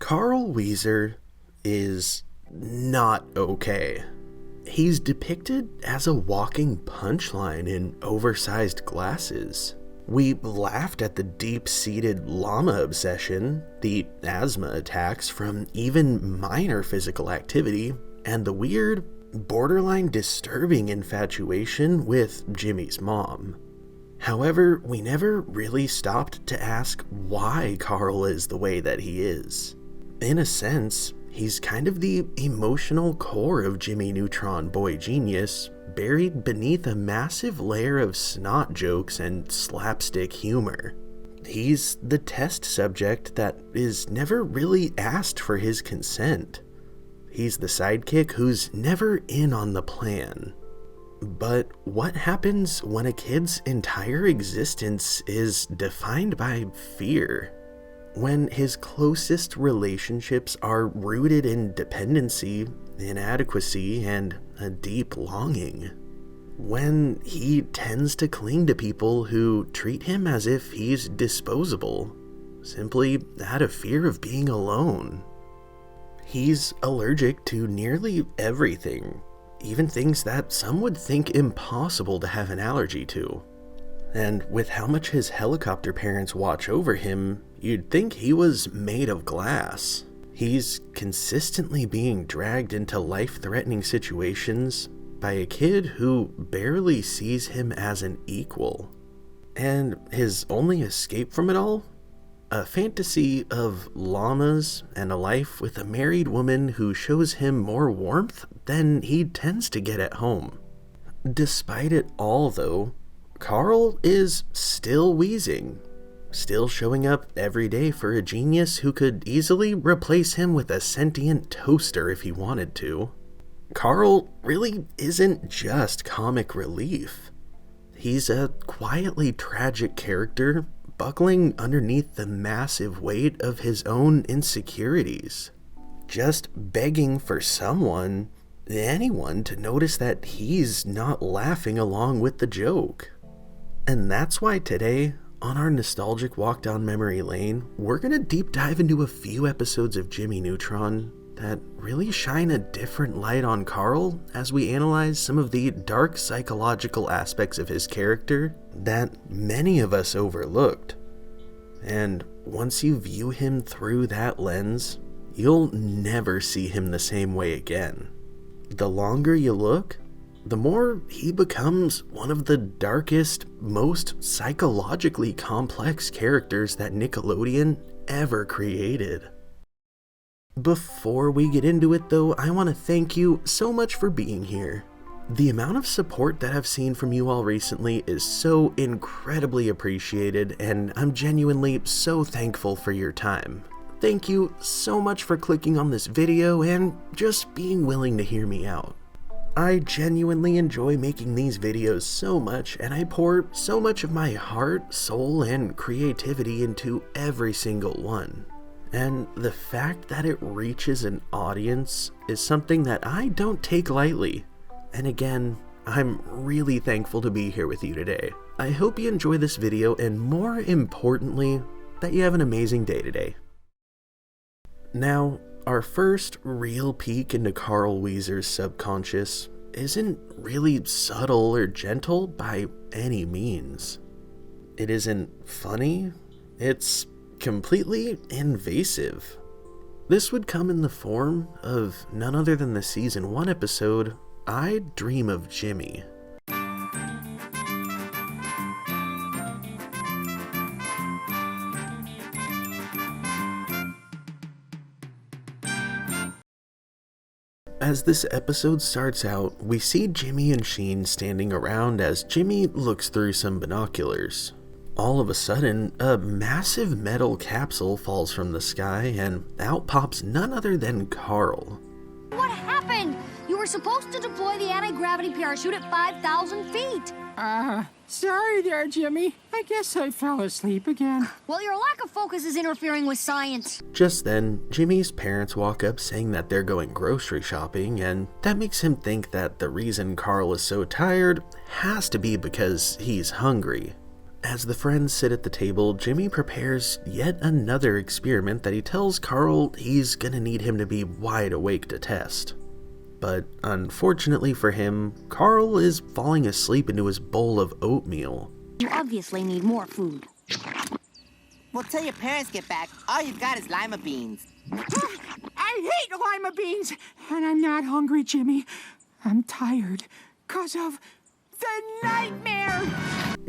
Carl Wheezer is not okay. He's depicted as a walking punchline in oversized glasses. We laughed at the deep-seated llama obsession, the asthma attacks from even minor physical activity, and the weird, borderline disturbing infatuation with Jimmy's mom. However, we never really stopped to ask why Carl is the way that he is. In a sense, he's kind of the emotional core of Jimmy Neutron Boy Genius, buried beneath a massive layer of snot jokes and slapstick humor. He's the test subject that is never really asked for his consent. He's the sidekick who's never in on the plan. But what happens when a kid's entire existence is defined by fear? When his closest relationships are rooted in dependency, inadequacy, and a deep longing? When he tends to cling to people who treat him as if he's disposable, simply out of fear of being alone? He's allergic to nearly everything, even things that some would think impossible to have an allergy to. And with how much his helicopter parents watch over him, you'd think he was made of glass. He's consistently being dragged into life-threatening situations by a kid who barely sees him as an equal. And his only escape from it all? A fantasy of llamas and a life with a married woman who shows him more warmth than he tends to get at home. Despite it all, though, Carl is still wheezing, still showing up every day for a genius who could easily replace him with a sentient toaster if he wanted to. Carl really isn't just comic relief. He's a quietly tragic character buckling underneath the massive weight of his own insecurities, just begging for anyone to notice that he's not laughing along with the joke. And that's why today, on our nostalgic walk down memory lane, we're gonna deep dive into a few episodes of Jimmy Neutron that really shine a different light on Carl as we analyze some of the dark psychological aspects of his character that many of us overlooked. And once you view him through that lens, you'll never see him the same way again. The longer you look, the more he becomes one of the darkest, most psychologically complex characters that Nickelodeon ever created. Before we get into it though, I want to thank you so much for being here. The amount of support that I've seen from you all recently is so incredibly appreciated, and I'm genuinely so thankful for your time. Thank you so much for clicking on this video and just being willing to hear me out. I genuinely enjoy making these videos so much, and I pour so much of my heart, soul, and creativity into every single one. And the fact that it reaches an audience is something that I don't take lightly. And again, I'm really thankful to be here with you today. I hope you enjoy this video, and more importantly, that you have an amazing day today. Now, our first real peek into Carl Wheezer's subconscious isn't really subtle or gentle by any means. It isn't funny, it's completely invasive. This would come in the form of none other than the season 1 episode, I Dream of Jimmy. As this episode starts out, we see Jimmy and Sheen standing around as Jimmy looks through some binoculars. All of a sudden, a massive metal capsule falls from the sky, and out pops none other than Carl. What happened? You were supposed to deploy the anti-gravity parachute at 5,000 feet. Sorry there, Jimmy. I guess I fell asleep again. Well, your lack of focus is interfering with science. Just then, Jimmy's parents walk up saying that they're going grocery shopping, and that makes him think that the reason Carl is so tired has to be because he's hungry. As the friends sit at the table, Jimmy prepares yet another experiment that he tells Carl he's gonna need him to be wide awake to test. But unfortunately for him, Carl is falling asleep into his bowl of oatmeal. You obviously need more food. Well, till your parents get back, all you've got is lima beans. I hate lima beans, and I'm not hungry, Jimmy. I'm tired, 'cause of the nightmare.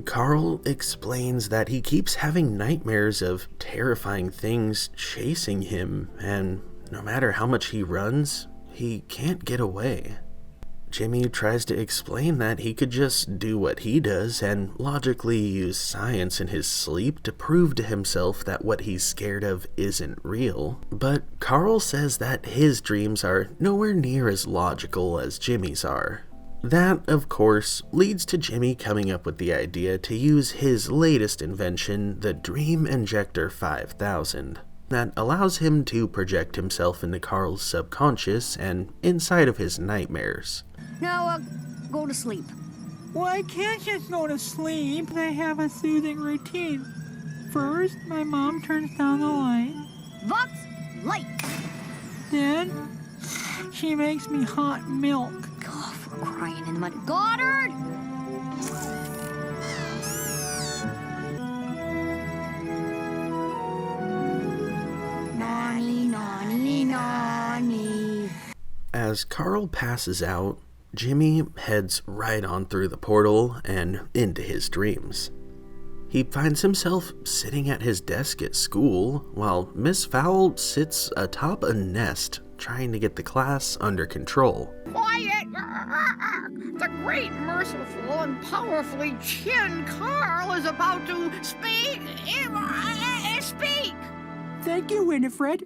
Carl explains that he keeps having nightmares of terrifying things chasing him, and no matter how much he runs, he can't get away. Jimmy tries to explain that he could just do what he does and logically use science in his sleep to prove to himself that what he's scared of isn't real. But Carl says that his dreams are nowhere near as logical as Jimmy's are. That, of course, leads to Jimmy coming up with the idea to use his latest invention, the Dream Injector 5000. That allows him to project himself into Carl's subconscious and inside of his nightmares. Now, go to sleep. Well, I can't just go to sleep. I have a soothing routine. First, my mom turns down the light. What's light? Then, she makes me hot milk. Oh, for crying in the mud. Goddard! Nani, nani, nani. As Carl passes out, Jimmy heads right on through the portal and into his dreams. He finds himself sitting at his desk at school while Miss Fowl sits atop a nest trying to get the class under control. Quiet! The great, merciful, and powerfully chin Carl is about to speak! Speak! Thank you, Winifred.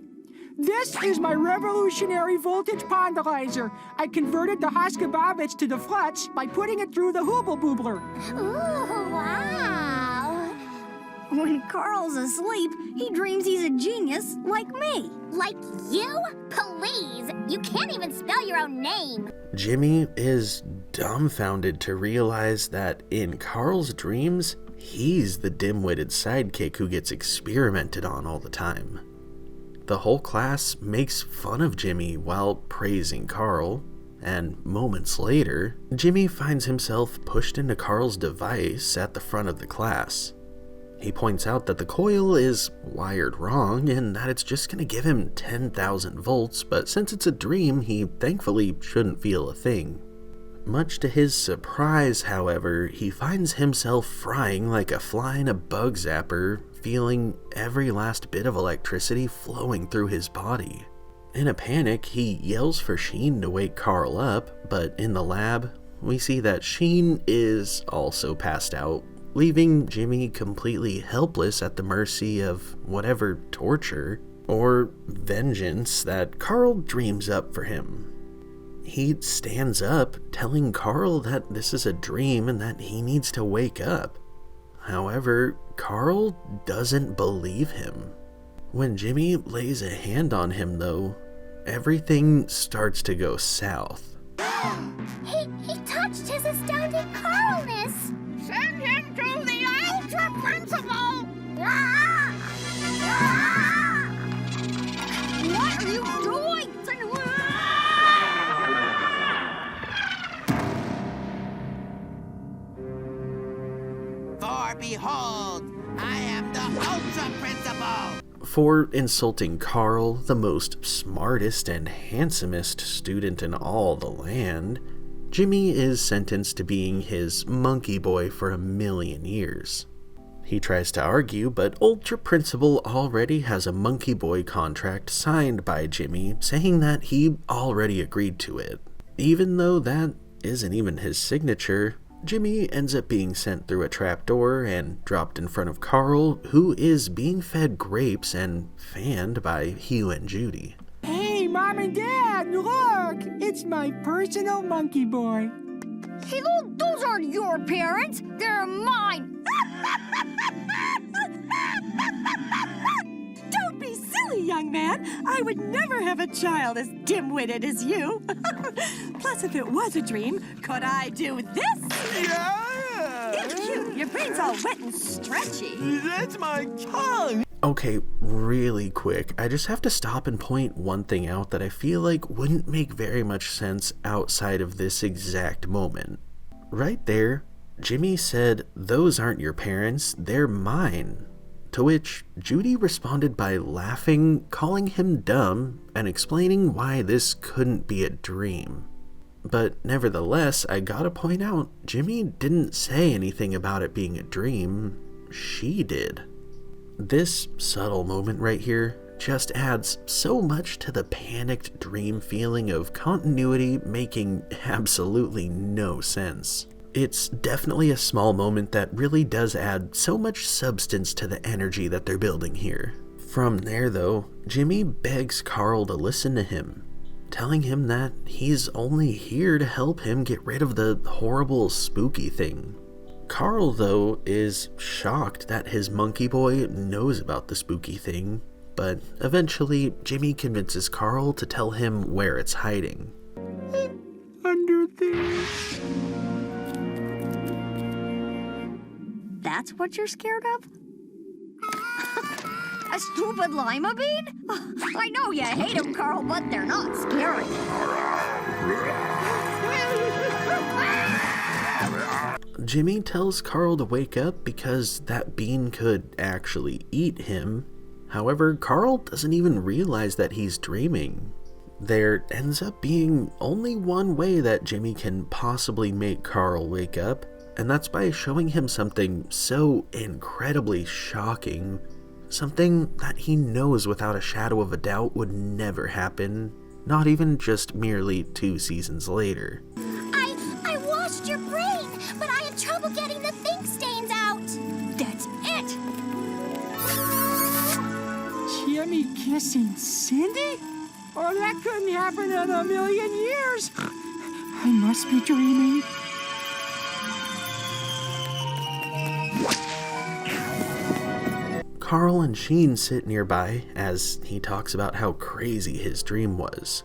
This is my revolutionary voltage ponderizer. I converted the Hoskababits to the Fluts by putting it through the Hooble Boobler. Ooh, wow. When Carl's asleep, he dreams he's a genius like me. Like you? Please, you can't even spell your own name. Jimmy is dumbfounded to realize that in Carl's dreams, he's the dim-witted sidekick who gets experimented on all the time. The whole class makes fun of Jimmy while praising Carl, and moments later, Jimmy finds himself pushed into Carl's device at the front of the class. He points out that the coil is wired wrong and that it's just going to give him 10,000 volts, but since it's a dream, he thankfully shouldn't feel a thing. Much to his surprise, however, he finds himself frying like a fly in a bug zapper, feeling every last bit of electricity flowing through his body. In a panic, he yells for Sheen to wake Carl up, but in the lab, we see that Sheen is also passed out, leaving Jimmy completely helpless at the mercy of whatever torture or vengeance that Carl dreams up for him. He stands up, telling Carl that this is a dream and that he needs to wake up. However, Carl doesn't believe him. When Jimmy lays a hand on him, though, everything starts to go south. He touched his astounding Carlness. Send him to the Ultra Principal! What are you doing? For behold, I am the Ultra Principal! For insulting Carl, the most smartest and handsomest student in all the land, Jimmy is sentenced to being his monkey boy for 1,000,000 years. He tries to argue, but Ultra Principal already has a monkey boy contract signed by Jimmy saying that he already agreed to it. Even though that isn't even his signature, Jimmy ends up being sent through a trapdoor and dropped in front of Carl, who is being fed grapes and fanned by Hugh and Judy. Hey, Mom and Dad, look! It's my personal monkey boy. Hey, those aren't your parents. They're mine. Don't be silly, young man. I would never have a child as dim-witted as you. Plus, if it was a dream, could I do this? Yeah! Cute. Your brain's all wet and stretchy. That's my tongue. Okay, really quick, I just have to stop and point one thing out that I feel like wouldn't make very much sense outside of this exact moment. Right there, Jimmy said, "Those aren't your parents, they're mine." To which Judy responded by laughing, calling him dumb, and explaining why this couldn't be a dream. But nevertheless, I gotta point out, Jimmy didn't say anything about it being a dream. She did. This subtle moment right here just adds so much to the panicked dream feeling of continuity making absolutely no sense. It's definitely a small moment that really does add so much substance to the energy that they're building here. From there though, Jimmy begs Carl to listen to him, telling him that he's only here to help him get rid of the horrible spooky thing. Carl, though, is shocked that his monkey boy knows about the spooky thing, but eventually Jimmy convinces Carl to tell him where it's hiding. Under there. That's what you're scared of? A stupid lima bean? I know you hate them, Carl, but they're not scary. Jimmy tells Carl to wake up because that bean could actually eat him. However, Carl doesn't even realize that he's dreaming. There ends up being only one way that Jimmy can possibly make Carl wake up, and that's by showing him something so incredibly shocking, something that he knows without a shadow of a doubt would never happen, not even just merely 2 seasons later. I washed your brain, but I had trouble getting the think stains out. That's it! Jimmy kissing Cindy? Oh, that couldn't happen in a million years. I must be dreaming. Carl and Sheen sit nearby as he talks about how crazy his dream was.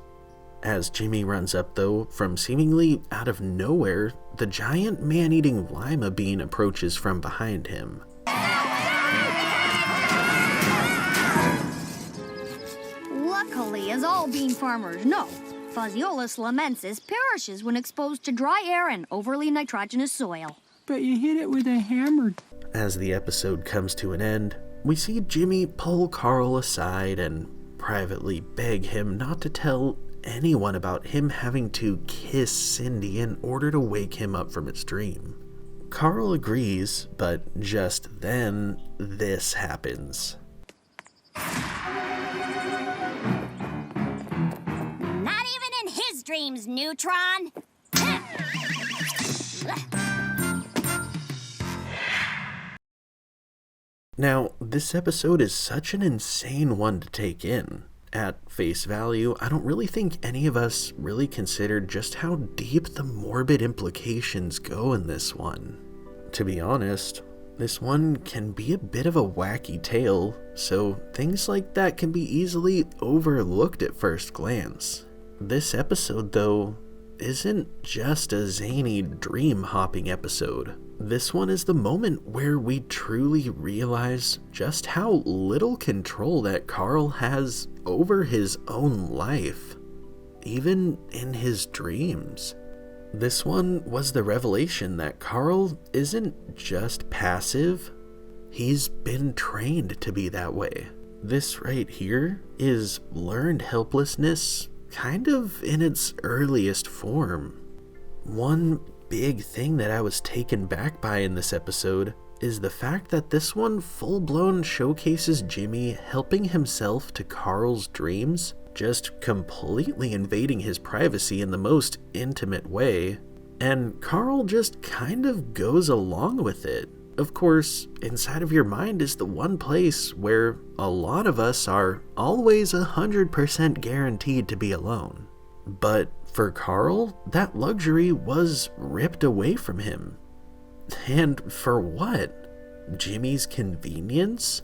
As Jimmy runs up though, from seemingly out of nowhere, the giant man-eating lima bean approaches from behind him. Luckily, as all bean farmers know, Phaseolus lamensis perishes when exposed to dry air and overly nitrogenous soil. But you hit it with a hammer. As the episode comes to an end, we see Jimmy pull Carl aside and privately beg him not to tell anyone about him having to kiss Cindy in order to wake him up from his dream. Carl agrees, but just then, this happens. Not even in his dreams, Neutron. Now, this episode is such an insane one to take in. At face value, I don't really think any of us really considered just how deep the morbid implications go in this one. To be honest, this one can be a bit of a wacky tale, so things like that can be easily overlooked at first glance. This episode, though, isn't just a zany dream-hopping episode. This one is the moment where we truly realize just how little control that Carl has over his own life, even in his dreams. This one was the revelation that Carl isn't just passive, he's been trained to be that way. This right here is learned helplessness, kind of in its earliest form. One big thing that I was taken back by in this episode is the fact that this one full-blown showcases Jimmy helping himself to Carl's dreams, just completely invading his privacy in the most intimate way, and Carl just kind of goes along with it. Of course, inside of your mind is the one place where a lot of us are always 100% guaranteed to be alone. But for Carl, that luxury was ripped away from him. And for what? Jimmy's convenience?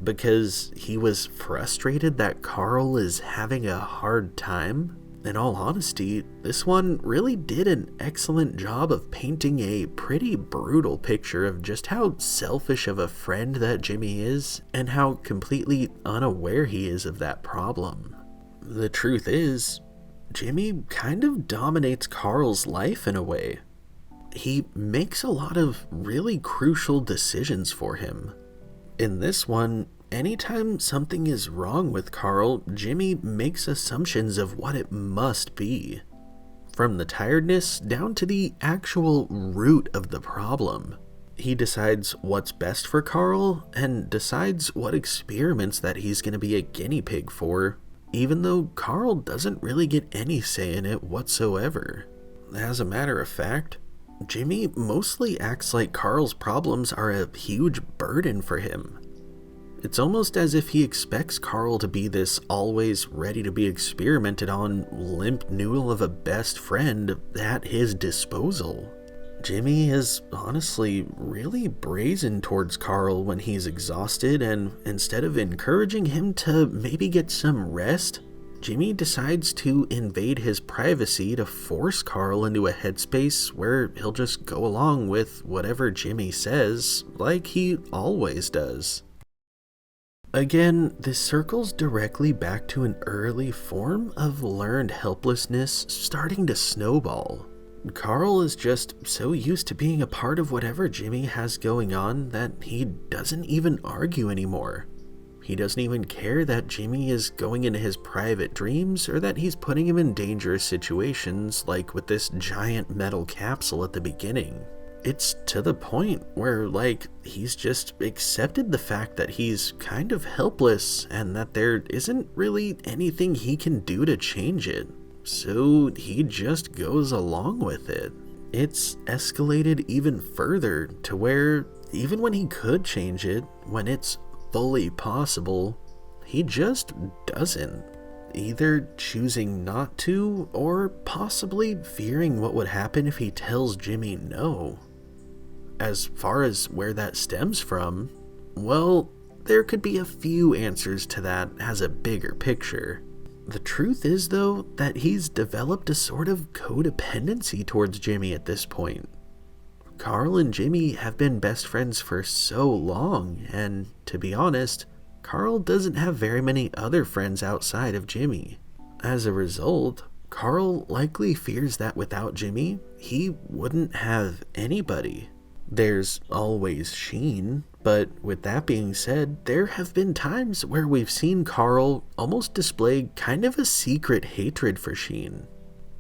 Because he was frustrated that Carl is having a hard time? in all honesty, this one really did an excellent job of painting a pretty brutal picture of just how selfish of a friend that Jimmy is, and how completely unaware he is of that problem. The truth is, Jimmy kind of dominates Carl's life in a way. He makes a lot of really crucial decisions for him. In this one, anytime something is wrong with Carl, Jimmy makes assumptions of what it must be. From the tiredness down to the actual root of the problem. He decides what's best for Carl and decides what experiments that he's going to be a guinea pig for, even though Carl doesn't really get any say in it whatsoever. As a matter of fact, Jimmy mostly acts like Carl's problems are a huge burden for him. It's almost as if he expects Carl to be this always ready to be experimented on limp noodle of a best friend at his disposal. Jimmy is honestly really brazen towards Carl when he's exhausted, and instead of encouraging him to maybe get some rest, Jimmy decides to invade his privacy to force Carl into a headspace where he'll just go along with whatever Jimmy says, like he always does. Again, this circles directly back to an early form of learned helplessness starting to snowball. Carl is just so used to being a part of whatever Jimmy has going on that he doesn't even argue anymore. He doesn't even care that Jimmy is going into his private dreams or that he's putting him in dangerous situations like with this giant metal capsule at the beginning. It's to the point where, he's just accepted the fact that he's kind of helpless and that there isn't really anything he can do to change it. So he just goes along with it. It's escalated even further to where even when he could change it, when it's fully possible, he just doesn't. Either choosing not to, or possibly fearing what would happen if he tells Jimmy no. As far as where that stems from, well, there could be a few answers to that as a bigger picture. The truth is, though, that he's developed a sort of codependency towards Jimmy at this point. Carl and Jimmy have been best friends for so long, and to be honest, Carl doesn't have very many other friends outside of Jimmy. As a result, Carl likely fears that without Jimmy, he wouldn't have anybody. There's always Sheen, but with that being said, there have been times where we've seen Carl almost display kind of a secret hatred for Sheen.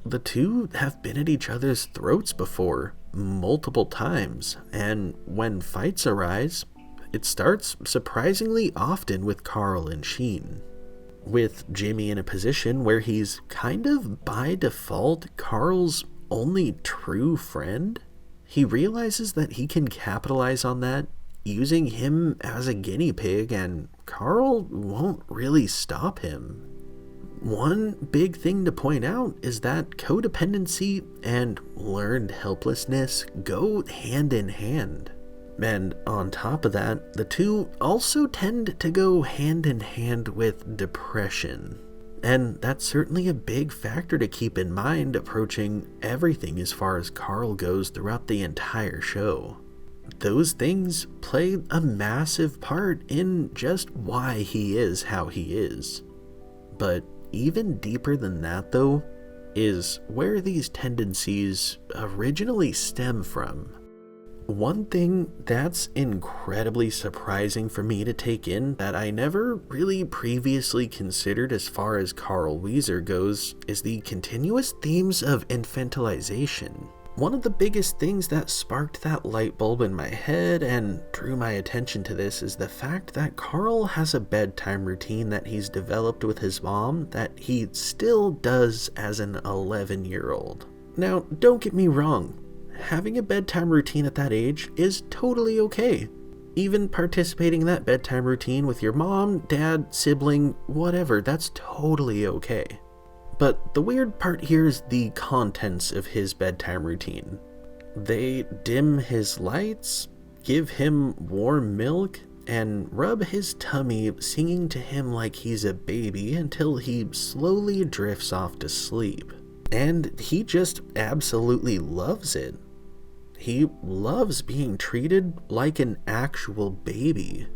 The two have been at each other's throats before, multiple times, and when fights arise, it starts surprisingly often with Carl and Sheen. With Jimmy in a position where he's kind of by default Carl's only true friend, he realizes that he can capitalize on that using him as a guinea pig, and Carl won't really stop him. One big thing to point out is that codependency and learned helplessness go hand in hand. And on top of that, the two also tend to go hand in hand with depression. And that's certainly a big factor to keep in mind approaching everything as far as Carl goes throughout the entire show. Those things play a massive part in just why he is how he is. But even deeper than that, though, is where these tendencies originally stem from. One thing that's incredibly surprising for me to take in that I never really previously considered as far as Carl Wheezer goes is the continuous themes of infantilization. One of the biggest things that sparked that light bulb in my head and drew my attention to this is the fact that Carl has a bedtime routine that he's developed with his mom that he still does as an 11-year-old. Now, don't get me wrong. Having a bedtime routine at that age is totally okay. Even participating in that bedtime routine with your mom, dad, sibling, whatever, that's totally okay. But the weird part here is the contents of his bedtime routine. They dim his lights, give him warm milk, and rub his tummy, singing to him like he's a baby until he slowly drifts off to sleep. And he just absolutely loves it. He loves being treated like an actual baby.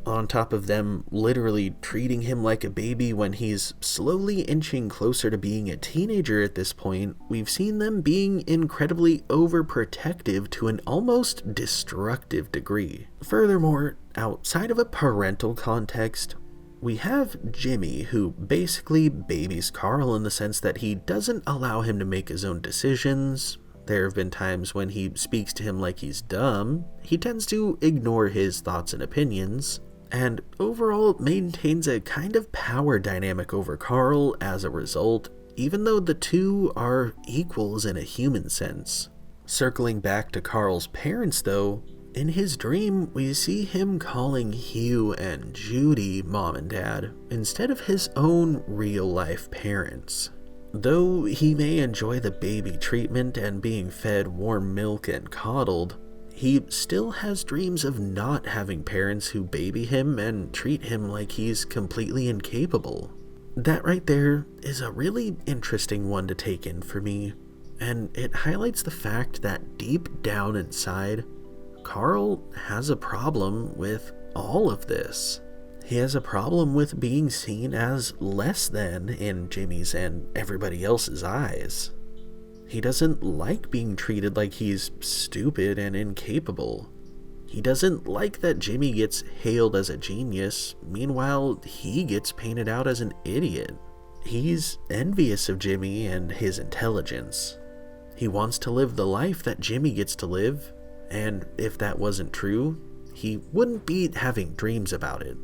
On top of them literally treating him like a baby when he's slowly inching closer to being a teenager at this point, we've seen them being incredibly overprotective to an almost destructive degree. Furthermore, outside of a parental context, we have Jimmy, who basically babies Carl in the sense that he doesn't allow him to make his own decisions. There have been times when he speaks to him like he's dumb. He tends to ignore his thoughts and opinions, and overall maintains a kind of power dynamic over Carl as a result, even though the two are equals in a human sense. Circling back to Carl's parents though, in his dream we see him calling Hugh and Judy mom and dad instead of his own real-life parents. Though he may enjoy the baby treatment and being fed warm milk and coddled, he still has dreams of not having parents who baby him and treat him like he's completely incapable. That right there is a really interesting one to take in for me, and it highlights the fact that deep down inside, Carl has a problem with all of this. He has a problem with being seen as less than in Jimmy's and everybody else's eyes. He doesn't like being treated like he's stupid and incapable. He doesn't like that Jimmy gets hailed as a genius, meanwhile he gets painted out as an idiot. He's envious of Jimmy and his intelligence. He wants to live the life that Jimmy gets to live, and if that wasn't true, he wouldn't be having dreams about it.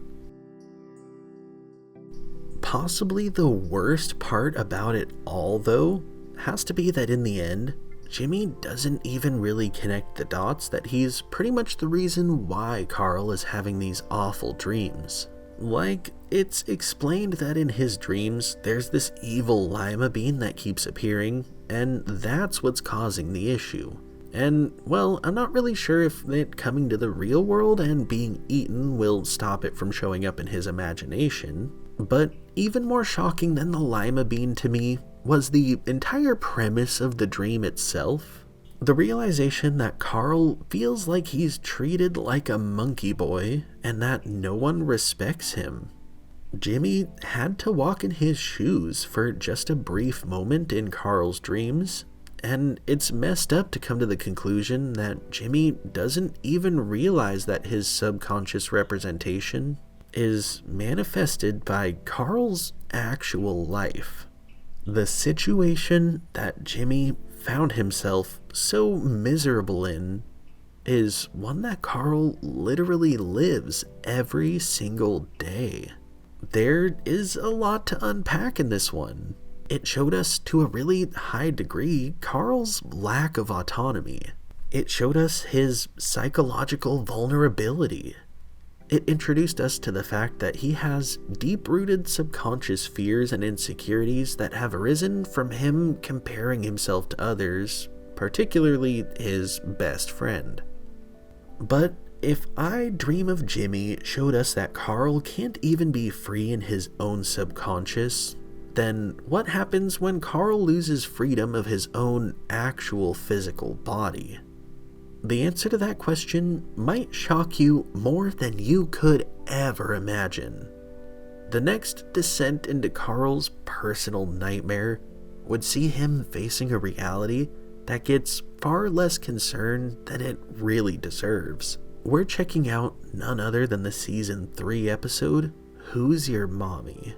Possibly the worst part about it all, though, has to be that in the end, Jimmy doesn't even really connect the dots that he's pretty much the reason why Carl is having these awful dreams. Like, it's explained that in his dreams, there's this evil lima bean that keeps appearing, and that's what's causing the issue. And, well, I'm not really sure if it coming to the real world and being eaten will stop it from showing up in his imagination, but even more shocking than the lima bean to me was the entire premise of the dream itself. The realization that Carl feels like he's treated like a monkey boy and that no one respects him. Jimmy had to walk in his shoes for just a brief moment in Carl's dreams, and it's messed up to come to the conclusion that Jimmy doesn't even realize that his subconscious representation is manifested by Carl's actual life. The situation that Jimmy found himself so miserable in is one that Carl literally lives every single day. There is a lot to unpack in this one. It showed us to a really high degree Carl's lack of autonomy. It showed us his psychological vulnerability. It introduced us to the fact that he has deep-rooted subconscious fears and insecurities that have arisen from him comparing himself to others, particularly his best friend. But if I Dream of Jimmy showed us that Carl can't even be free in his own subconscious, then what happens when Carl loses freedom of his own actual physical body? The answer to that question might shock you more than you could ever imagine. The next descent into Carl's personal nightmare would see him facing a reality that gets far less concern than it really deserves. We're checking out none other than the Season 3 episode, Who's Your Mommy?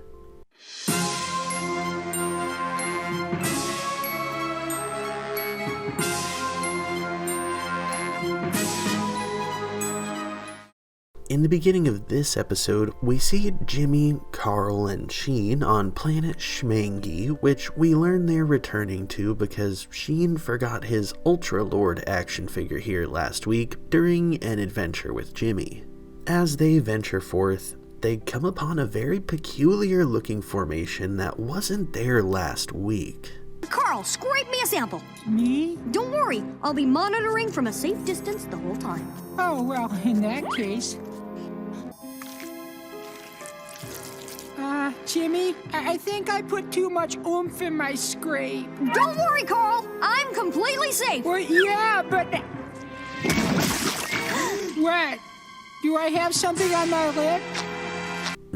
In the beginning of this episode, we see Jimmy, Carl, and Sheen on planet Schmangy, which we learn they're returning to because Sheen forgot his Ultra Lord action figure here last week during an adventure with Jimmy. As they venture forth, they come upon a very peculiar looking formation that wasn't there last week. Carl, scrape me a sample. Me? Don't worry, I'll be monitoring from a safe distance the whole time. Oh, well, in that case. Jimmy. I think I put too much oomph in my scrape. Don't worry, Carl. I'm completely safe. Well, yeah, but... What? Do I have something on my lip?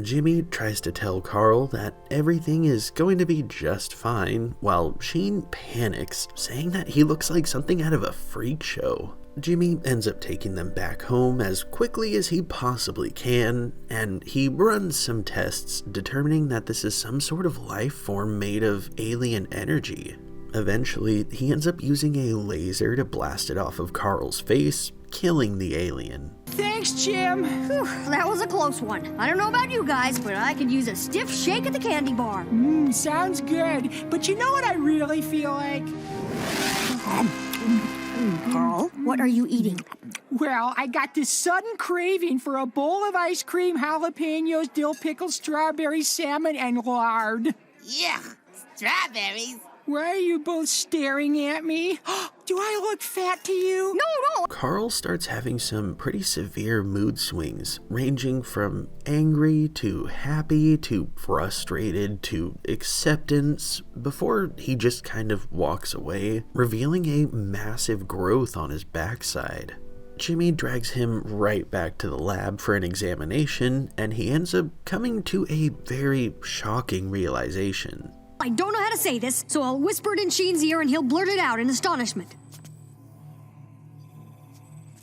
Jimmy tries to tell Carl that everything is going to be just fine, while Sheen panics, saying that he looks like something out of a freak show. Jimmy ends up taking them back home as quickly as he possibly can, and he runs some tests determining that this is some sort of life form made of alien energy. Eventually, he ends up using a laser to blast it off of Carl's face, killing the alien. Thanks, Jim. Whew, that was a close one. I don't know about you guys, but I could use a stiff shake at the candy bar. Sounds good. But you know what I really feel like? Carl, what are you eating? Well, I got this sudden craving for a bowl of ice cream, jalapenos, dill pickles, strawberries, salmon, and lard. Yuck, strawberries. Why are you both staring at me? Do I look fat to you? No. Carl starts having some pretty severe mood swings, ranging from angry to happy to frustrated to acceptance, before he just kind of walks away, revealing a massive growth on his backside. Jimmy drags him right back to the lab for an examination, and he ends up coming to a very shocking realization. I don't know how to say this, so I'll whisper it in Sheen's ear and he'll blurt it out in astonishment.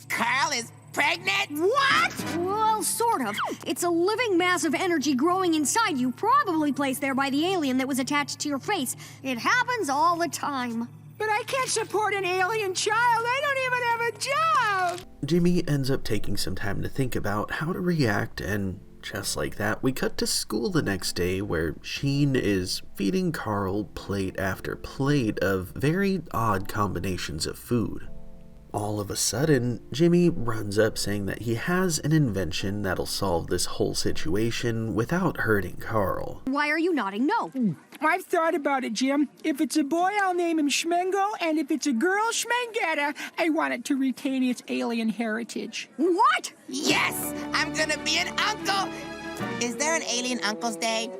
Carl is pregnant? What? Well, sort of. It's a living mass of energy growing inside you, probably placed there by the alien that was attached to your face. It happens all the time. But I can't support an alien child. I don't even have a job. Jimmy ends up taking some time to think about how to react, and just like that, we cut to school the next day where Sheen is feeding Carl plate after plate of very odd combinations of food. All of a sudden, Jimmy runs up saying that he has an invention that'll solve this whole situation without hurting Carl. Why are you nodding no? I've thought about it, Jim. If it's a boy, I'll name him Schmengo, and if it's a girl, Schmengetta. I want it to retain its alien heritage. What? Yes, I'm gonna be an uncle. Is there an alien Uncle's Day?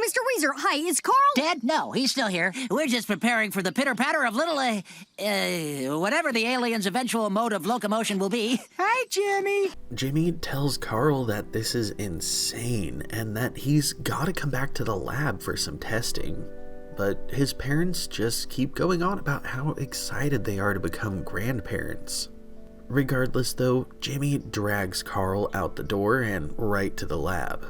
Mr. Wheezer, hi, is Carl... Dad? No, he's still here. We're just preparing for the pitter-patter of little, whatever the alien's eventual mode of locomotion will be. Hi, Jimmy. Jimmy tells Carl that this is insane and that he's gotta come back to the lab for some testing. But his parents just keep going on about how excited they are to become grandparents. Regardless though, Jimmy drags Carl out the door and right to the lab.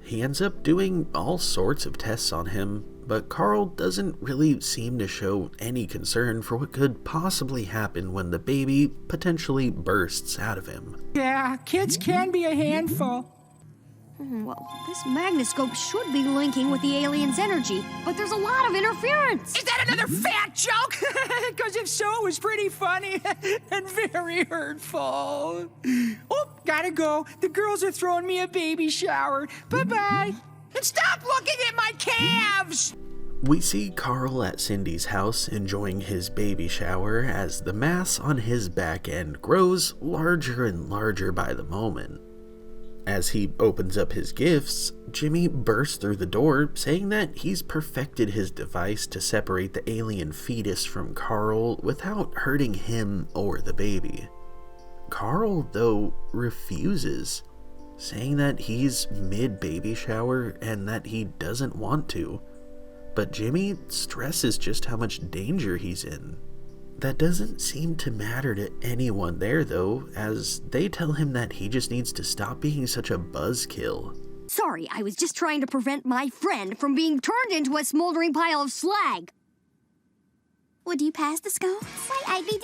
He ends up doing all sorts of tests on him, but Carl doesn't really seem to show any concern for what could possibly happen when the baby potentially bursts out of him. Yeah, kids can be a handful. Well, this magnoscope should be linking with the alien's energy, but there's a lot of interference. Is that another fat joke? Because if so, it was pretty funny and very hurtful. Oh, gotta go. The girls are throwing me a baby shower. Bye-bye. And stop looking at my calves! We see Carl at Cindy's house enjoying his baby shower as the mass on his back end grows larger and larger by the moment. As he opens up his gifts, Jimmy bursts through the door saying that he's perfected his device to separate the alien fetus from Carl without hurting him or the baby. Carl, though, refuses, saying that he's mid-baby shower and that he doesn't want to. But Jimmy stresses just how much danger he's in. That doesn't seem to matter to anyone there, though, as they tell him that he just needs to stop being such a buzzkill. Sorry, I was just trying to prevent my friend from being turned into a smoldering pile of slag. Would you pass the scone? Why, I'd be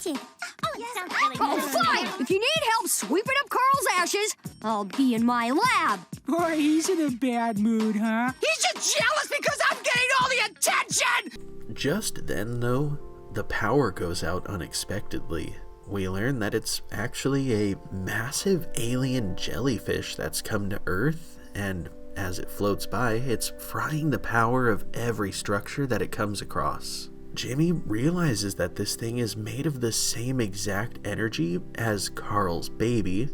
delighted. Oh, it sounds really Oh, good. fine! If you need help sweeping up Carl's ashes, I'll be in my lab. Boy, he's in a bad mood, huh? He's just jealous because I'm getting all the attention! Just then, though, the power goes out unexpectedly. We learn that it's actually a massive alien jellyfish that's come to Earth, and as it floats by, it's frying the power of every structure that it comes across. Jimmy realizes that this thing is made of the same exact energy as Carl's baby,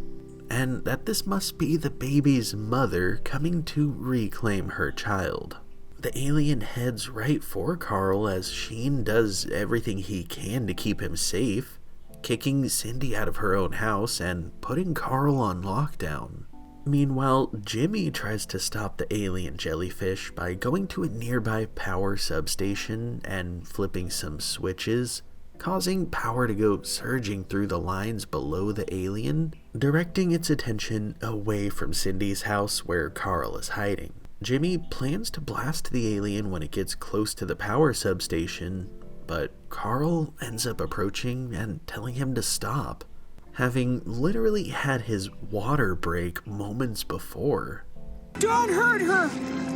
and that this must be the baby's mother coming to reclaim her child. The alien heads right for Carl as Sheen does everything he can to keep him safe, kicking Cindy out of her own house and putting Carl on lockdown. Meanwhile, Jimmy tries to stop the alien jellyfish by going to a nearby power substation and flipping some switches, causing power to go surging through the lines below the alien, directing its attention away from Cindy's house where Carl is hiding. Jimmy plans to blast the alien when it gets close to the power substation, but Carl ends up approaching and telling him to stop, having literally had his water break moments before. Don't hurt her!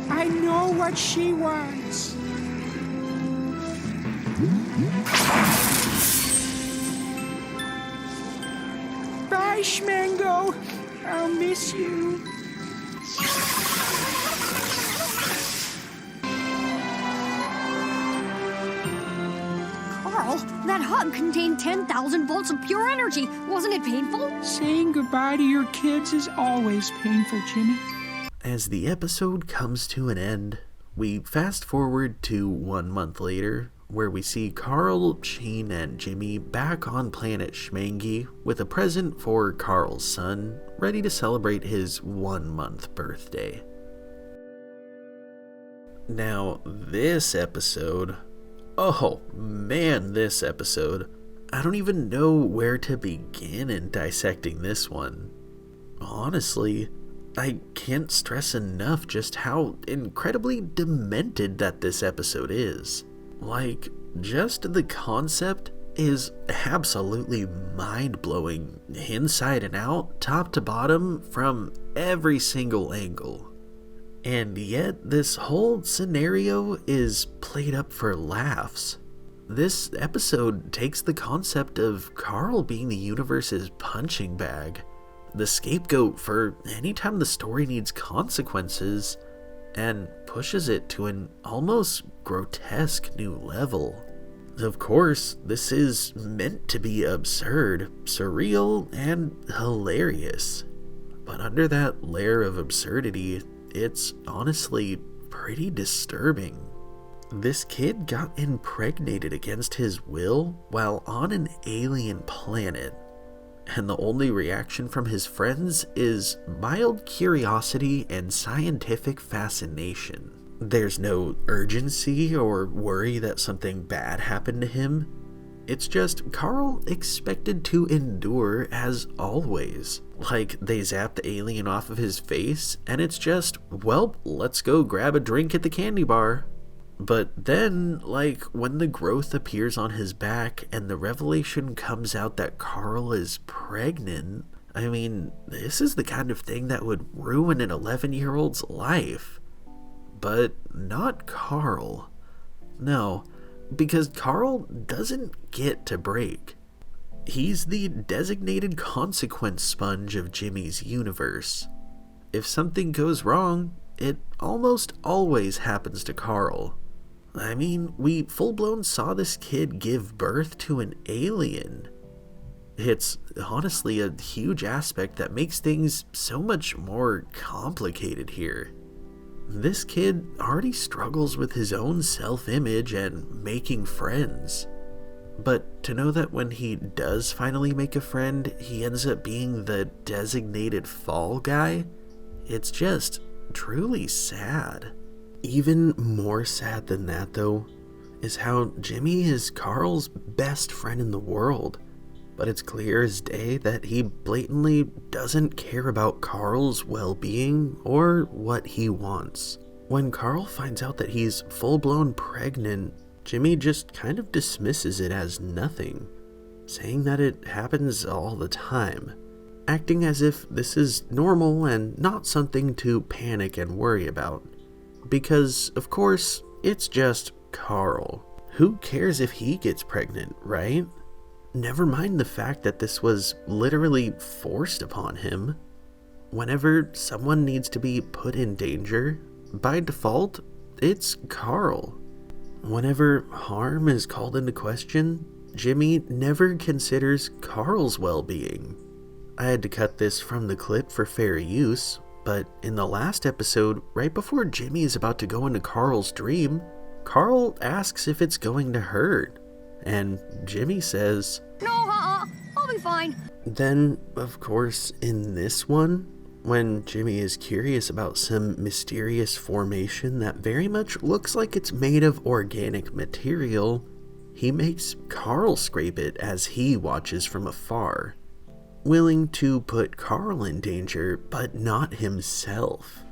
I know what she wants. Bye, Schmango. I'll miss you. Carl, that hug contained 10,000 volts of pure energy. Wasn't it painful? Saying goodbye to your kids is always painful, Jimmy. As the episode comes to an end, we fast forward to 1 month later, where we see Carl, Sheen, and Jimmy back on planet Schmangy with a present for Carl's son, ready to celebrate his 1 month birthday. Now, this episode, oh man, this episode, I don't even know where to begin in dissecting this one. Honestly, I can't stress enough just how incredibly demented that this episode is. Like, just the concept is absolutely mind-blowing, inside and out, top to bottom, from every single angle. And yet, this whole scenario is played up for laughs. This episode takes the concept of Carl being the universe's punching bag, the scapegoat for any time the story needs consequences, and pushes it to an almost grotesque new level. Of course, this is meant to be absurd, surreal, and hilarious. But under that layer of absurdity, it's honestly pretty disturbing. This kid got impregnated against his will while on an alien planet, and the only reaction from his friends is mild curiosity and scientific fascination. There's no urgency or worry that something bad happened to him. It's just Carl expected to endure as always. Like, they zap the alien off of his face, and it's just, well, let's go grab a drink at the candy bar. But then, like, when the growth appears on his back and the revelation comes out that Carl is pregnant, I mean, this is the kind of thing that would ruin an 11-year-old's life. But not Carl. No, because Carl doesn't get to break. He's the designated consequence sponge of Jimmy's universe. If something goes wrong, it almost always happens to Carl. I mean, we full-blown saw this kid give birth to an alien. It's honestly a huge aspect that makes things so much more complicated here. This kid already struggles with his own self-image and making friends. But to know that when he does finally make a friend, he ends up being the designated fall guy, it's just truly sad. Even more sad than that, though, is how Jimmy is Carl's best friend in the world, but it's clear as day that he blatantly doesn't care about Carl's well-being or what he wants. When Carl finds out that he's full-blown pregnant, Jimmy just kind of dismisses it as nothing, saying that it happens all the time, acting as if this is normal and not something to panic and worry about. Because, of course, it's just Carl. Who cares if he gets pregnant, right? Never mind the fact that this was literally forced upon him. Whenever someone needs to be put in danger, by default, it's Carl. Whenever harm is called into question, Jimmy never considers Carl's well-being. I had to cut this from the clip for fair use, but in the last episode, right before Jimmy is about to go into Carl's dream, Carl asks if it's going to hurt, and Jimmy says, No, I'll be fine. Then, of course, in this one, when Jimmy is curious about some mysterious formation that very much looks like it's made of organic material, he makes Carl scrape it as he watches from afar, willing to put Carl in danger, but not himself.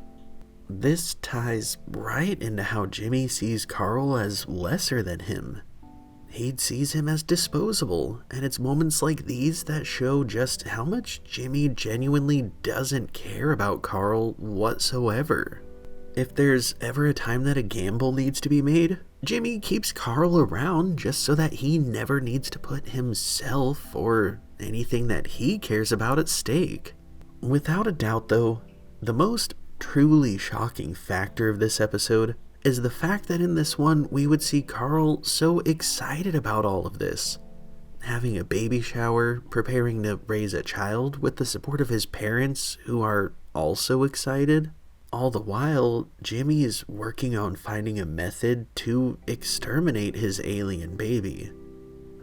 This ties right into how Jimmy sees Carl as lesser than him. He sees him as disposable, and it's moments like these that show just how much Jimmy genuinely doesn't care about Carl whatsoever. If there's ever a time that a gamble needs to be made, Jimmy keeps Carl around just so that he never needs to put himself or anything that he cares about at stake. Without a doubt though, the most truly shocking factor of this episode is the fact that in this one we would see Carl so excited about all of this. Having a baby shower, preparing to raise a child with the support of his parents who are also excited. All the while, Jimmy is working on finding a method to exterminate his alien baby.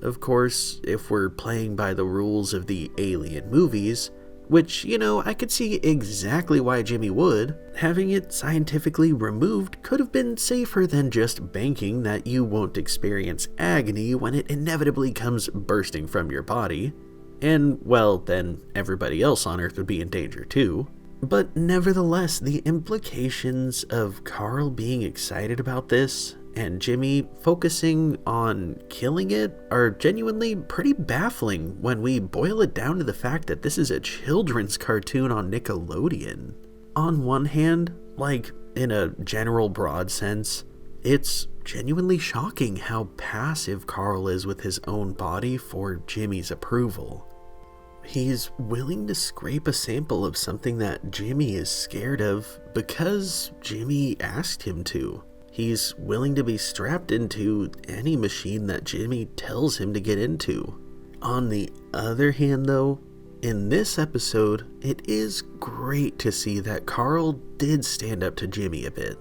Of course, if we're playing by the rules of the Alien movies, which, I could see exactly why Jimmy would, having it scientifically removed could have been safer than just banking that you won't experience agony when it inevitably comes bursting from your body. And, well, then everybody else on Earth would be in danger too. But nevertheless, the implications of Carl being excited about this and Jimmy focusing on killing it are genuinely pretty baffling when we boil it down to the fact that this is a children's cartoon on Nickelodeon. On one hand, like in a general broad sense, it's genuinely shocking how passive Carl is with his own body for Jimmy's approval. He's willing to scrape a sample of something that Jimmy is scared of because Jimmy asked him to. He's willing to be strapped into any machine that Jimmy tells him to get into. On the other hand though, in this episode, it is great to see that Carl did stand up to Jimmy a bit.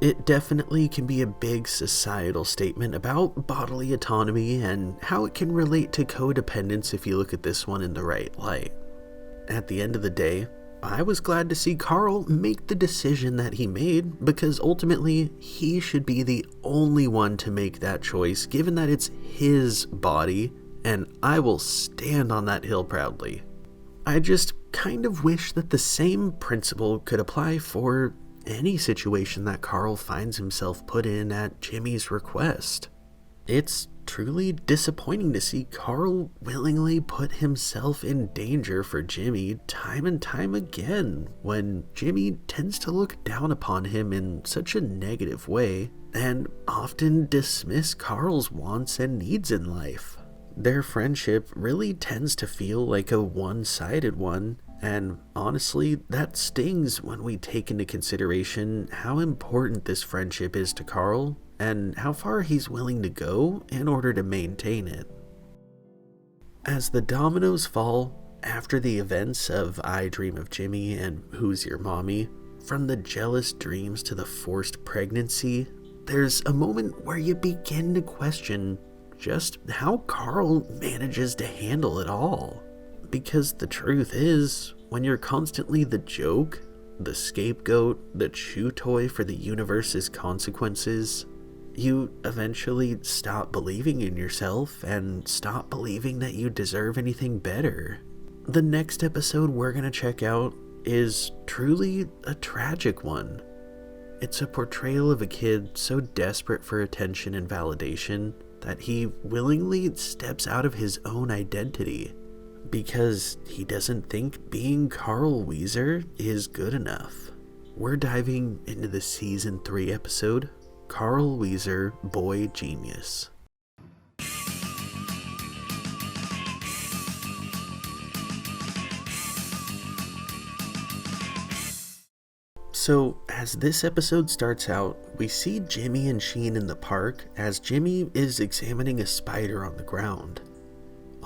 It definitely can be a big societal statement about bodily autonomy and how it can relate to codependence if you look at this one in the right light. At the end of the day, I was glad to see Carl make the decision that he made because ultimately he should be the only one to make that choice given that it's his body, and I will stand on that hill proudly. I just kind of wish that the same principle could apply for any situation that Carl finds himself put in at Jimmy's request. It's truly disappointing to see Carl willingly put himself in danger for Jimmy time and time again when Jimmy tends to look down upon him in such a negative way and often dismiss Carl's wants and needs in life. Their friendship really tends to feel like a one-sided one, and honestly, that stings when we take into consideration how important this friendship is to Carl and how far he's willing to go in order to maintain it. As the dominoes fall after the events of I Dream of Jimmy and Who's Your Mommy, from the jealous dreams to the forced pregnancy, there's a moment where you begin to question just how Carl manages to handle it all. Because the truth is, when you're constantly the joke, the scapegoat, the chew toy for the universe's consequences, you eventually stop believing in yourself and stop believing that you deserve anything better. The next episode we're going to check out is truly a tragic one. It's a portrayal of a kid so desperate for attention and validation that he willingly steps out of his own identity because he doesn't think being Carl Wheezer is good enough. We're diving into the Season 3 episode, Carl Wheezer Boy Genius. So, as this episode starts out, we see Jimmy and Sheen in the park as Jimmy is examining a spider on the ground.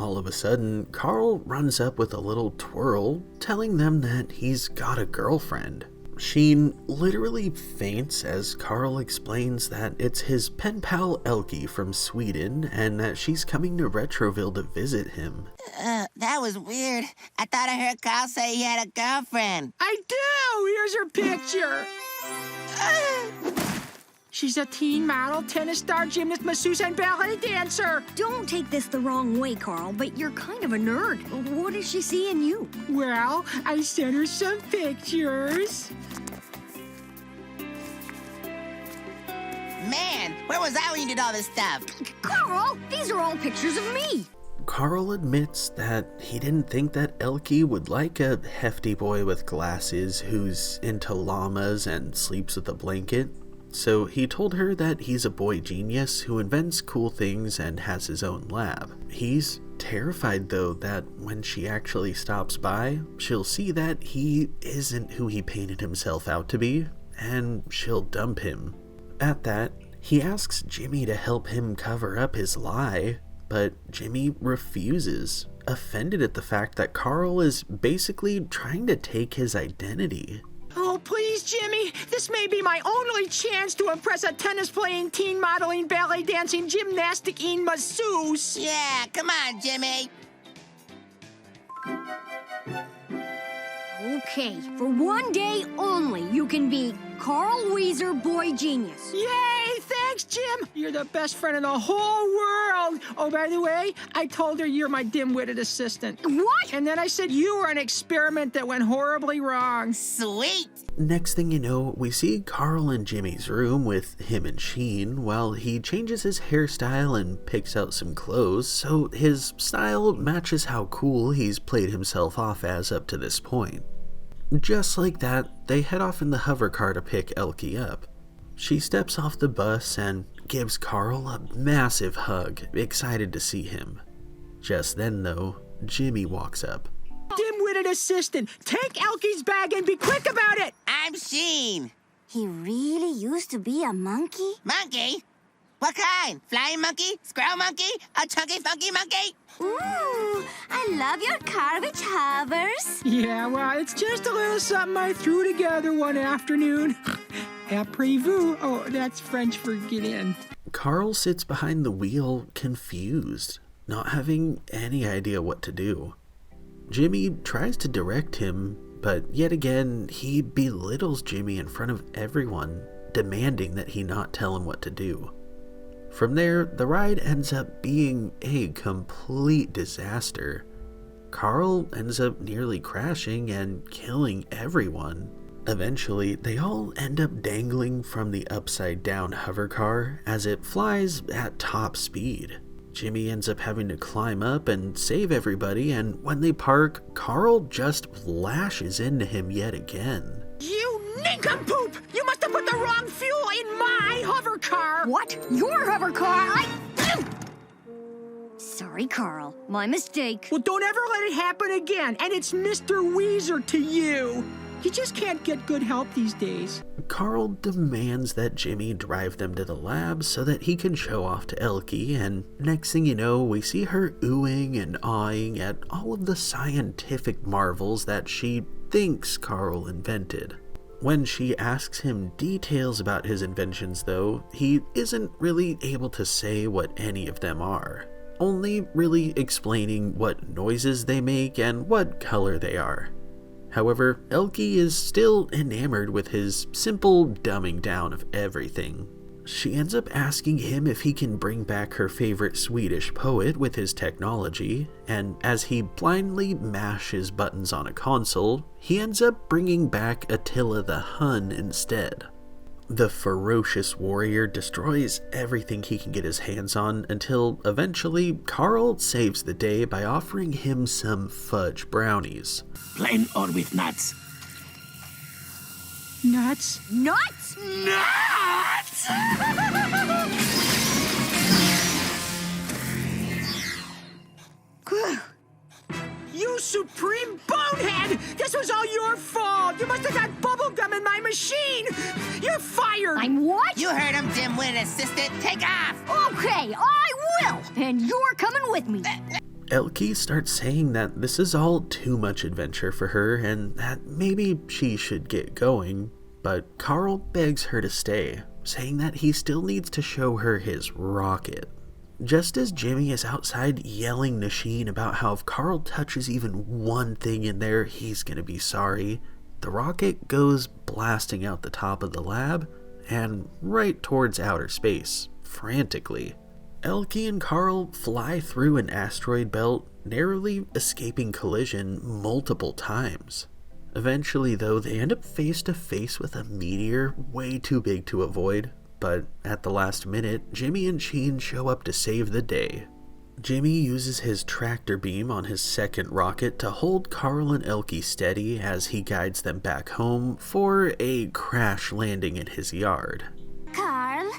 All of a sudden, Carl runs up with a little twirl, telling them that he's got a girlfriend. Sheen literally faints as Carl explains that it's his pen pal Elke from Sweden and that she's coming to Retroville to visit him. That was weird. I thought I heard Carl say he had a girlfriend. I do! Here's her picture. She's a teen model, tennis star, gymnast, masseuse, and ballet dancer. Don't take this the wrong way, Carl, but you're kind of a nerd. What does she see in you? Well, I sent her some pictures. Man, where was I when you did all this stuff? Carl, these are all pictures of me. Carl admits that he didn't think that Elke would like a hefty boy with glasses who's into llamas and sleeps with a blanket. So he told her that he's a boy genius who invents cool things and has his own lab. He's terrified though that when she actually stops by, she'll see that he isn't who he painted himself out to be, and she'll dump him. At that, he asks Jimmy to help him cover up his lie, but Jimmy refuses, offended at the fact that Carl is basically trying to take his identity. Oh, please, Jimmy. This may be my only chance to impress a tennis-playing, teen modeling, ballet dancing, gymnastic-ing masseuse. Yeah, come on, Jimmy. Okay, for one day only, you can be Carl Wheezer Boy Genius. Yay! Thanks, Jim. You're the best friend in the whole world. Oh, by the way, I told her you're my dim-witted assistant. What? And then I said you were an experiment that went horribly wrong. Sweet. Next thing you know, we see Carl in Jimmy's room with him and Sheen while he changes his hairstyle and picks out some clothes so his style matches how cool he's played himself off as up to this point. Just like that, they head off in the hover car to pick Elke up. She steps off the bus and gives Carl a massive hug, excited to see him. Just then though, Jimmy walks up. Dim-witted assistant, take Elke's bag and be quick about it. I'm Sheen. He really used to be a monkey? Monkey? What kind? Flying monkey? Squirrel monkey? A chunky funky monkey? Ooh, I love your car which hovers. Yeah, well, it's just a little something I threw together one afternoon. Après-vous. Oh, that's French for get in. Carl sits behind the wheel, confused, not having any idea what to do. Jimmy tries to direct him, but yet again, he belittles Jimmy in front of everyone, demanding that he not tell him what to do. From there, the ride ends up being a complete disaster. Carl ends up nearly crashing and killing everyone. Eventually, they all end up dangling from the upside-down hover car as it flies at top speed. Jimmy ends up having to climb up and save everybody, and when they park, Carl just lashes into him yet again. You nincompoop! You must have put the wrong fuel in my hover car! What? Your hover car? Sorry, Carl. My mistake. Well, don't ever let it happen again, and it's Mr. Wheezer to you. You just can't get good help these days. Carl demands that Jimmy drive them to the lab so that he can show off to Elke, and next thing you know, we see her oohing and awing at all of the scientific marvels that she thinks Carl invented. When she asks him details about his inventions though, he isn't really able to say what any of them are, only really explaining what noises they make and what color they are. However, Elke is still enamored with his simple dumbing down of everything. She ends up asking him if he can bring back her favorite Swedish poet with his technology, and as he blindly mashes buttons on a console, he ends up bringing back Attila the Hun instead. The ferocious warrior destroys everything he can get his hands on until eventually Carl saves the day by offering him some fudge brownies. Plain or with nuts? Nuts? Nuts? Nuts! You supreme bonehead! This was all your fault! You must have got bubblegum in my machine! You're fired! I'm what? You heard him, dim-witted assistant. Take off! Okay, I will! And you're coming with me. Elkie starts saying that this is all too much adventure for her and that maybe she should get going, but Carl begs her to stay, saying that he still needs to show her his rocket. Just as Jimmy is outside yelling Nasheen about how if Carl touches even one thing in there, he's gonna be sorry, the rocket goes blasting out the top of the lab and right towards outer space, frantically. Elkie and Carl fly through an asteroid belt, narrowly escaping collision multiple times. Eventually, though, they end up face to face with a meteor way too big to avoid, but at the last minute, Jimmy and Sheen show up to save the day. Jimmy uses his tractor beam on his second rocket to hold Carl and Elkie steady as he guides them back home for a crash landing in his yard. Carl,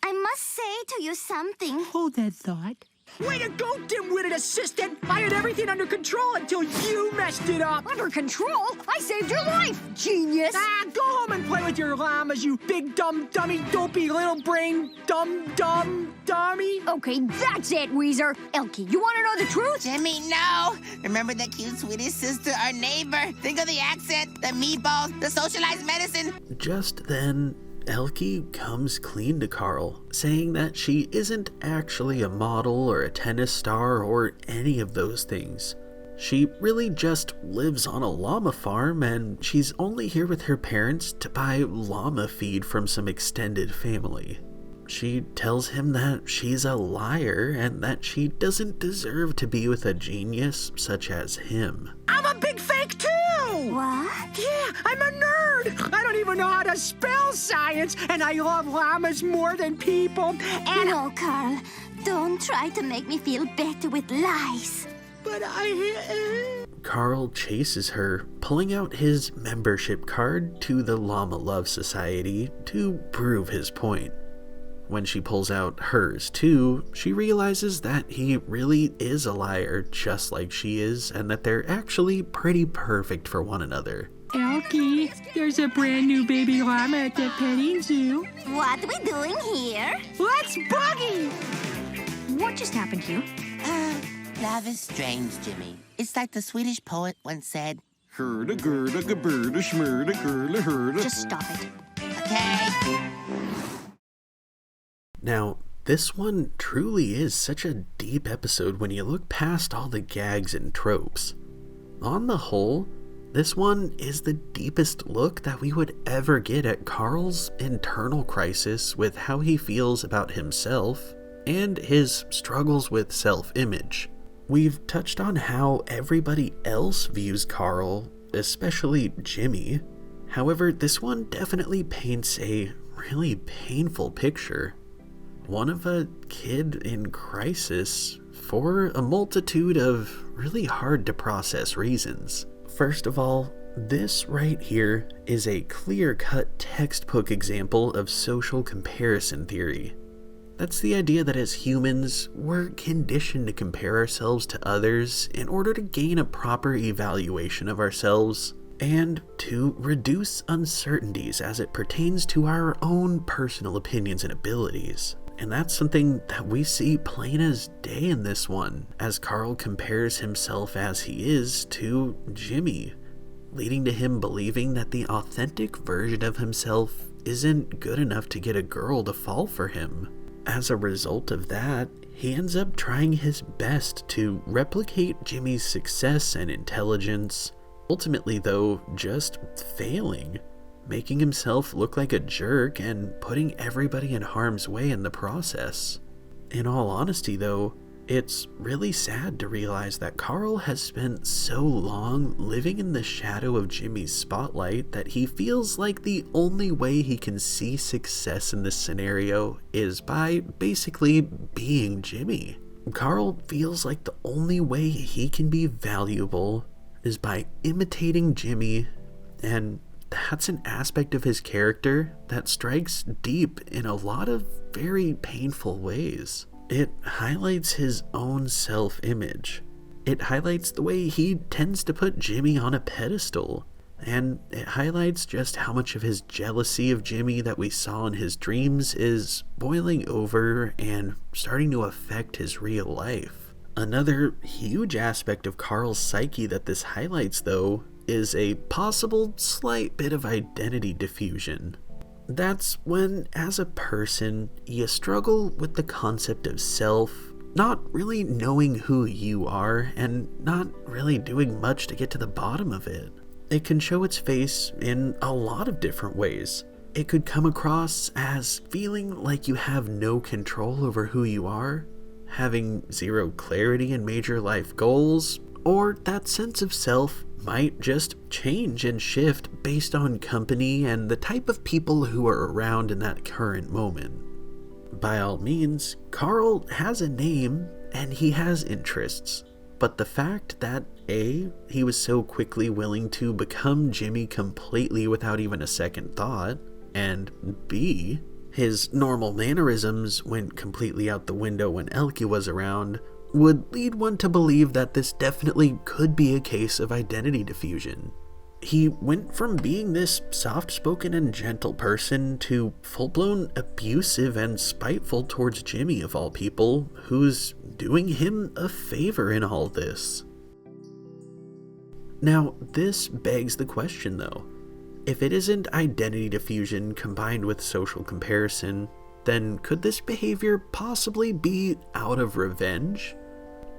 I must say to you something. Hold that thought. Way to go, dim-witted assistant! I had everything under control until you messed it up! Under control? I saved your life, genius! Go home and play with your llamas, you big dumb dummy dopey little brain dummy! Okay, that's it, Wheezer. Elkie, you want to know the truth? Jimmy, no! Remember the cute Swedish sister, our neighbor? Think of the accent, the meatballs, the socialized medicine. Just then, Elkie comes clean to Carl, saying that she isn't actually a model or a tennis star or any of those things. She really just lives on a llama farm and she's only here with her parents to buy llama feed from some extended family. She tells him that she's a liar and that she doesn't deserve to be with a genius such as him. I'm a big fake too! What? Yeah, I'm a nerd! I don't even know how to spell science, and I love llamas more than people, and... No, Carl. Don't try to make me feel better with lies. But Carl chases her, pulling out his membership card to the Llama Love Society to prove his point. When she pulls out hers too, she realizes that he really is a liar just like she is and that they're actually pretty perfect for one another. Elkie, there's a brand new baby llama at the petting zoo. What are we doing here? Let's boogie! What just happened here? Love is strange, Jimmy. It's like the Swedish poet once said, Herda, gerda, geberda, schmerda, gerla, herda. Just stop it. okay? Now, this one truly is such a deep episode when you look past all the gags and tropes. On the whole, this one is the deepest look that we would ever get at Carl's internal crisis with how he feels about himself and his struggles with self-image. We've touched on how everybody else views Carl, especially Jimmy. However, this one definitely paints a really painful picture. One of a kid in crisis for a multitude of really hard to process reasons. First of all, this right here is a clear-cut textbook example of social comparison theory. That's the idea that as humans, we're conditioned to compare ourselves to others in order to gain a proper evaluation of ourselves and to reduce uncertainties as it pertains to our own personal opinions and abilities. And that's something that we see plain as day in this one, as Carl compares himself as he is to Jimmy, leading to him believing that the authentic version of himself isn't good enough to get a girl to fall for him. As a result of that, he ends up trying his best to replicate Jimmy's success and intelligence, ultimately though just failing, making himself look like a jerk and putting everybody in harm's way in the process. In all honesty though, it's really sad to realize that Carl has spent so long living in the shadow of Jimmy's spotlight that he feels like the only way he can see success in this scenario is by basically being Jimmy. Carl feels like the only way he can be valuable is by imitating Jimmy, and that's an aspect of his character that strikes deep in a lot of very painful ways. It highlights his own self-image. It highlights the way he tends to put Jimmy on a pedestal. And it highlights just how much of his jealousy of Jimmy that we saw in his dreams is boiling over and starting to affect his real life. Another huge aspect of Carl's psyche that this highlights, though, is a possible slight bit of identity diffusion. That's when, as a person, you struggle with the concept of self, not really knowing who you are, and not really doing much to get to the bottom of it. It can show its face in a lot of different ways. It could come across as feeling like you have no control over who you are, having zero clarity in major life goals, or that sense of self might just change and shift based on company and the type of people who are around in that current moment. By all means, Carl has a name and he has interests, but the fact that A, he was so quickly willing to become Jimmy completely without even a second thought, and B, his normal mannerisms went completely out the window when Elke was around, would lead one to believe that this definitely could be a case of identity diffusion. He went from being this soft-spoken and gentle person to full-blown abusive and spiteful towards Jimmy, of all people, who's doing him a favor in all this. Now, this begs the question, though. If it isn't identity diffusion combined with social comparison, then could this behavior possibly be out of revenge?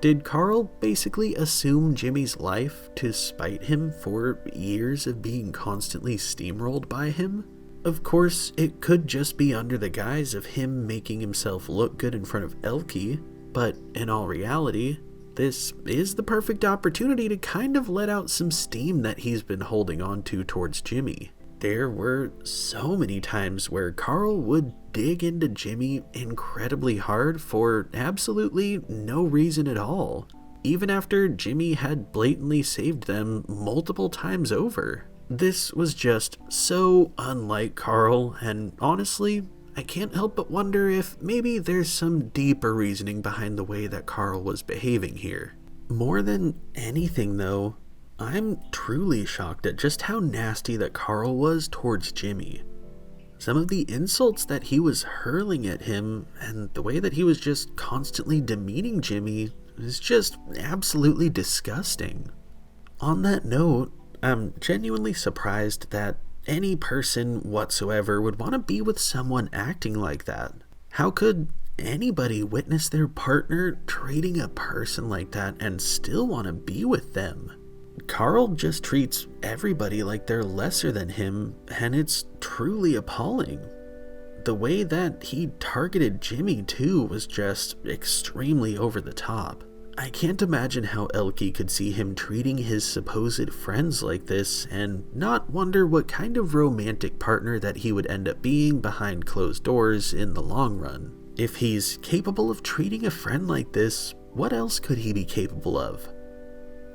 Did Carl basically assume Jimmy's life to spite him for years of being constantly steamrolled by him? Of course, it could just be under the guise of him making himself look good in front of Elke, but in all reality, this is the perfect opportunity to kind of let out some steam that he's been holding on to towards Jimmy. There were so many times where Carl would dig into Jimmy incredibly hard for absolutely no reason at all, even after Jimmy had blatantly saved them multiple times over. This was just so unlike Carl, and honestly, I can't help but wonder if maybe there's some deeper reasoning behind the way that Carl was behaving here. More than anything, though, I'm truly shocked at just how nasty that Carl was towards Jimmy. Some of the insults that he was hurling at him and the way that he was just constantly demeaning Jimmy is just absolutely disgusting. On that note, I'm genuinely surprised that any person whatsoever would want to be with someone acting like that. How could anybody witness their partner treating a person like that and still want to be with them? Carl just treats everybody like they're lesser than him, and it's truly appalling. The way that he targeted Jimmy too was just extremely over the top. I can't imagine how Elke could see him treating his supposed friends like this and not wonder what kind of romantic partner that he would end up being behind closed doors in the long run. If he's capable of treating a friend like this, what else could he be capable of?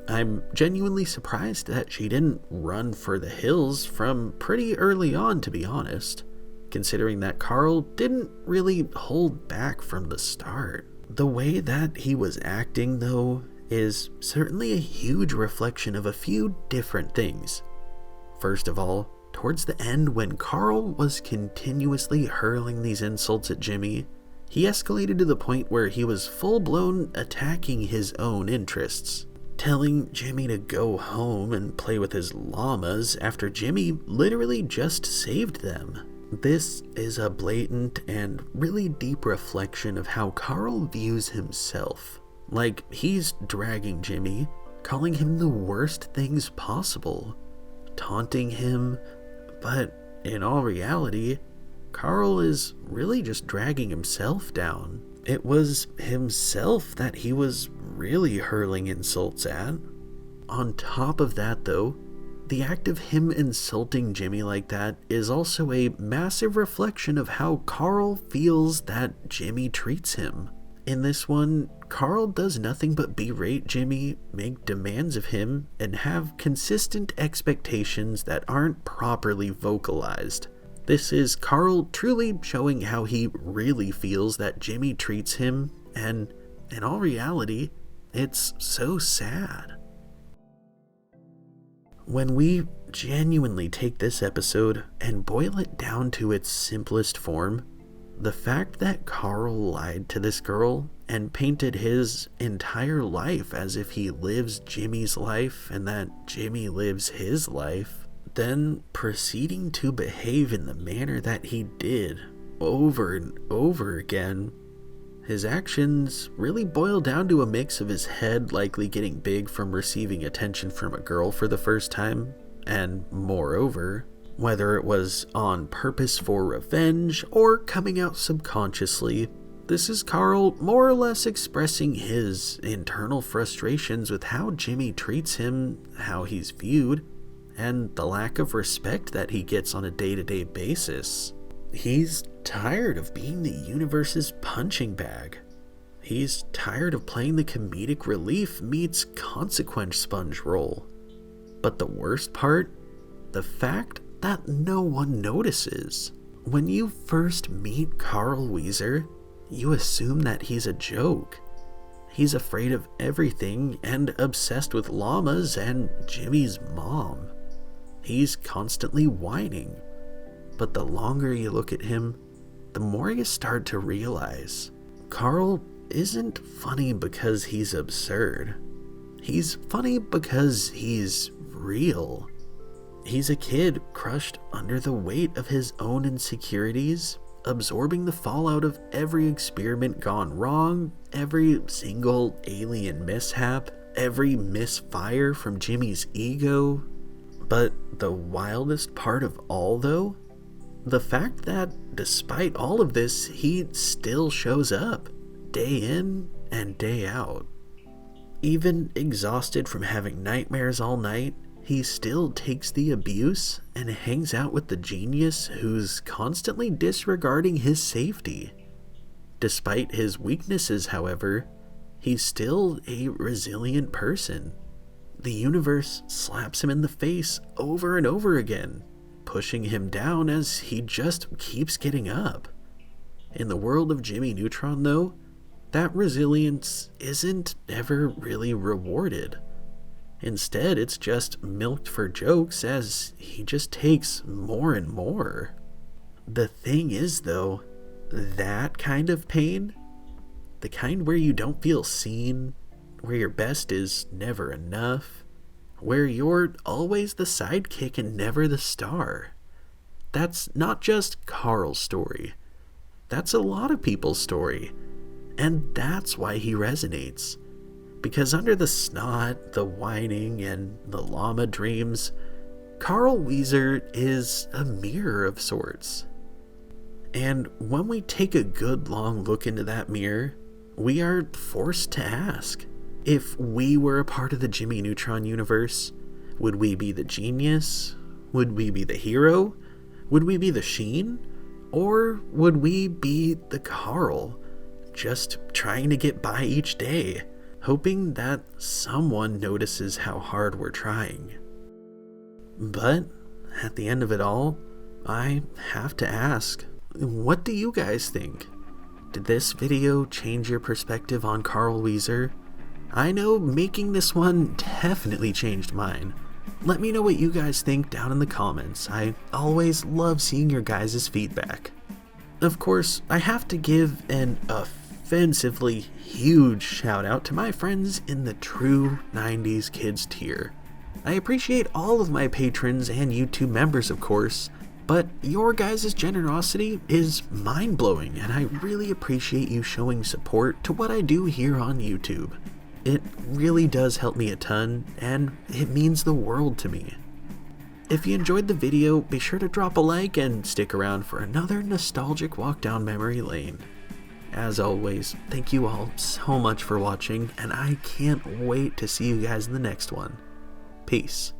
I'm genuinely surprised that she didn't run for the hills from pretty early on, to be honest, considering that Carl didn't really hold back from the start. The way that he was acting, though, is certainly a huge reflection of a few different things. First of all, towards the end, when Carl was continuously hurling these insults at Jimmy, he escalated to the point where he was full-blown attacking his own interests, telling Jimmy to go home and play with his llamas after Jimmy literally just saved them. This is a blatant and really deep reflection of how Carl views himself. Like, he's dragging Jimmy, calling him the worst things possible, taunting him, but in all reality, Carl is really just dragging himself down. It was himself that he was really hurling insults at. On top of that, though, the act of him insulting Jimmy like that is also a massive reflection of how Carl feels that Jimmy treats him. In this one, Carl does nothing but berate Jimmy, make demands of him, and have consistent expectations that aren't properly vocalized. This is Carl truly showing how he really feels that Jimmy treats him, and in all reality, it's so sad. When we genuinely take this episode and boil it down to its simplest form, The fact that Carl lied to this girl and painted his entire life as if he lives Jimmy's life and that Jimmy lives his life, then proceeding to behave in the manner that he did over and over again, his actions really boil down to a mix of his head likely getting big from receiving attention from a girl for the first time, and moreover, whether it was on purpose for revenge or coming out subconsciously, this is Carl more or less expressing his internal frustrations with how Jimmy treats him, how he's viewed, and the lack of respect that he gets on a day-to-day basis. He's tired of being the universe's punching bag. He's tired of playing the comedic relief meets consequence sponge role. But the worst part? The fact that no one notices. When you first meet Carl Wheezer, you assume that he's a joke. He's afraid of everything and obsessed with llamas and Jimmy's mom. He's constantly whining. But the longer you look at him, the more you start to realize Carl isn't funny because he's absurd. He's funny because he's real. He's a kid crushed under the weight of his own insecurities, absorbing the fallout of every experiment gone wrong, every single alien mishap, every misfire from Jimmy's ego. But the wildest part of all, though, the fact that despite all of this, he still shows up, day in and day out. Even exhausted from having nightmares all night, he still takes the abuse and hangs out with the genius who's constantly disregarding his safety. Despite his weaknesses, however, he's still a resilient person. The universe slaps him in the face over and over again, pushing him down as he just keeps getting up. In the world of Jimmy Neutron, though, that resilience isn't ever really rewarded. Instead, it's just milked for jokes as he just takes more and more. The thing is, though, that kind of pain, the kind where you don't feel seen, where your best is never enough, where you're always the sidekick and never the star. That's not just Carl's story. That's a lot of people's story. And that's why he resonates. Because under the snot, the whining, and the llama dreams, Carl Wheezer is a mirror of sorts. And when we take a good long look into that mirror, we are forced to ask, if we were a part of the Jimmy Neutron universe, would we be the genius? Would we be the hero? Would we be the Sheen? Or would we be the Carl, just trying to get by each day, hoping that someone notices how hard we're trying? But at the end of it all, I have to ask, what do you guys think? Did this video change your perspective on Carl Wheezer? I know making this one definitely changed mine. Let me know what you guys think down in the comments. I always love seeing your guys' feedback. Of course, I have to give an offensively huge shout out to my friends in the true 90s kids tier. I appreciate all of my patrons and YouTube members, of course, but your guys' generosity is mind-blowing, and I really appreciate you showing support to what I do here on YouTube. It really does help me a ton, and it means the world to me. If you enjoyed the video, be sure to drop a like and stick around for another nostalgic walk down memory lane. As always, thank you all so much for watching, and I can't wait to see you guys in the next one. Peace.